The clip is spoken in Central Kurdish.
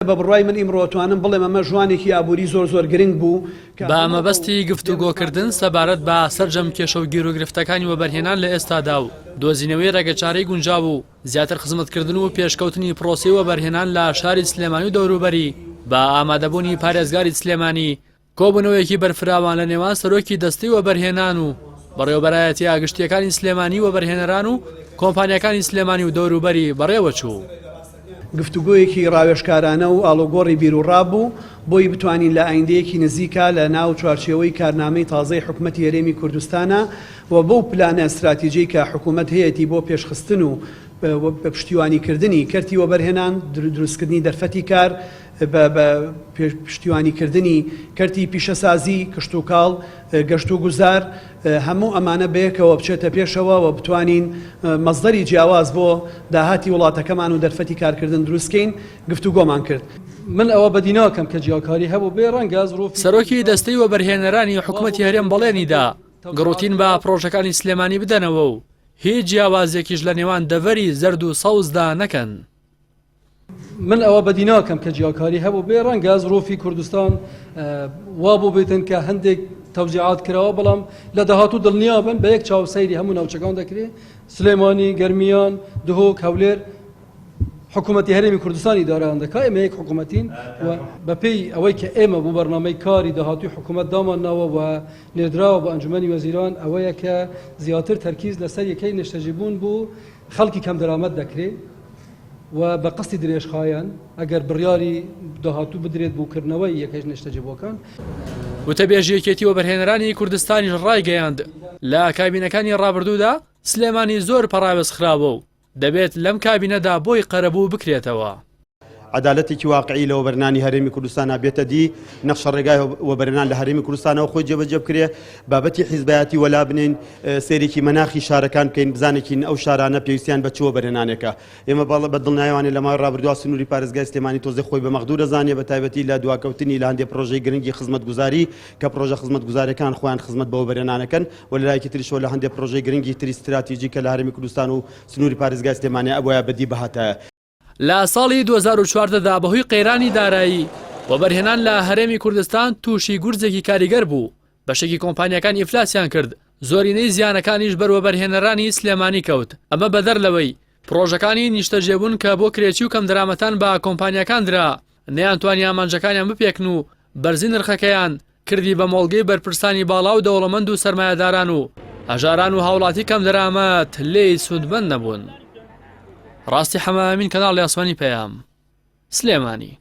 بە بڕای من ئیمڕۆتوانم بڵێم ئەمە ژوانێکی ئابووری زۆر گرنگ بوو بە مەبەستی گفتوگۆکردن سەبارەت بە سەرجەم کێشە و گیر و گرفتەکانی وەبەرهێنان لە ئێستادا و دۆزینەوەی ڕێگەچارەی گونجاو و زیاتر خزمەتکردن و پێشکەوتنی پرۆسی وەبەرهێنان لە شاری سلێمانی و دەوروبەری بە ئامادەبوونی پارێزگاری سلێمانی کۆبوونەوەیەکی بەرفراوان لە نێوان سەرۆکی دەستەی وەبەرهێنان و بەڕێوەبەرایەتی ئاگشتیەکانی سلێمانی وەبەرهێنەران و کۆمپانیەکانی سلێمانی و دەوروبەری بەڕێوە چوو. گفتوگۆیەکی ڕاوێژکارانە و ئاڵۆگۆڕی بیرروڕابوو بۆی بتوانین لە ئایندەیەکی نزیکە لە ناو چوارچێوەی کارنامەی تازەی حکومەتی هەرێمی کوردستانە و بەو پلانە استراتیژیی کە حکومەت هەیەی بۆ پێشخستن و بە پشتیوانیکردنی کەرتی وەبەرهێنان دروستکردنی دەرفەتی کار بە پشتیوانیکردنی کەرتی پیشەسازی کشتوکاڵ گەشت و گوزار هەموو ئەمانە بەیەکەوە بچێتە پێشەوە و بتوانین مەزدەری جیاواز بۆ داهاتی وڵاتەکەمان و دەرفەتی کارکردن دروستکەین گفتوگۆمان کرد. من ئەوە بەدی ناکەم کە جیاکاری هەبوو بێ ڕەنگە زۆفی سەرۆکی دەستەی وەبەرهێنەرانی حکومەتی هەرێم بەڵێنیدا گڕوتین بە پرۆژەکانی سلێمانی بدەنەوە و هیچ جیاوازێکیش لە نێوان دەڤەری زەرد و سەوزدا نەکەن. من ئەوە بەدی ناکەم کە جیاکاری هەبوو بێ ڕەنگە زۆفی کوردستان وا بوو بێتن کە هەندێک تەوزیعات کراوە بەڵام لە داهاتوو دڵنیابن بە یەک چاوسەیری هەموو ناوچەکان دەکرێت سلێمانی گەرمیان دهۆک هەولێر حکومەتی هەرێمی کوردستانی داران دەکات ئێمە یەک حکومەتین و بەپێی ئەوەی کە ئێمە بوو بەرنامەی کاری داهاتووی حکومەت دامانناوە و نێردراوە بە ئەنجومەنی وەزیران ئەوەیە کە زیاتر تەرکیز لەسەر یەکەی نیشتەجیبوون بوو خەڵکی کەم دەرامەت دەکرێت و بە قستی درێژخایەن ئەگەر بڕیاری داهاتوو بدرێت بووکردنەوەی یەکەش نیشتەجیبووەکان وتەبێژیەکێتی وەبەرهێنەرانی کوردستانیش ڕایگەیاند لە کابینەکانی ڕابردوودا سلێمانی زۆر پەڕاوێز خراوە و دەبێت لەم کابینەدا بۆی قەرەبوو بکرێتەوە. عدالەتێکی واقعی لە وەبەرهێنانی هەرێمی کوردستان بێتە دی نەخشە ڕێگای وەبەرهێنان لە هەرێمی کوردستانەوە خۆی جێبەجێ بکرێ بابەتی حیزبایەتی وەلا بنین سێرێکی مەناخی شارەکان بکەین بزانێکین ئەو شارانە پێویستیان بە چ وەبەرهێنانێکە ئێمە بە دڵنیایوانێ لە ماوەی ڕابردووە سنووری پارێزگای سلێمانی تۆزێ خۆی بە مەخدوو دەزانێ بە تایبەتی لە دواکەوتنی لە هەندێک پرۆژەی گرنگی خزمەتگوزاری کە پرۆژە خزمەتگوزاریەکان خۆیان خزمەت بە وەبەرهێنانەکەن و لەلایەکی تریشەوە لە هەندێک پرۆژەی گرنگی تری استراتیژیکە لە هەرێمی کوردستان و سنووری پارێزگای سلێمانی ئەوە بەدی بەهاتایە. لە ساڵی 2014دا بەهۆی قەیرانی دارایی وەبەرهێنان لە هەرێمی کوردستان تووشی گورجێکی کاریگەر بوو بەشێکی کۆمپانیەکان ئیفلاسیان کرد زۆرینەی زیانەکانیش بەر وەبەرهێنەرانی سلێمانی کەوت ئەمە بەدەر لەوەی پرۆژەکانی نیشتەجێبوون کە بۆ کرێکی و کەم دەرامەتان بە کۆمپانیەکان درا نەیانتوانی ئامانجەکانیان بپێکن و بەرزی نرخەکەیان کردی بە مۆڵگەی بەرپرسانی باڵا و دەوڵەمەند و سەرمایەداران و هەژاران و هاوڵاتی کەم دەرامەت لێی سوودمەند نەبوون. ڕاستی حەمامین کەناڵی ئاسمانی پەیام سلێمانی.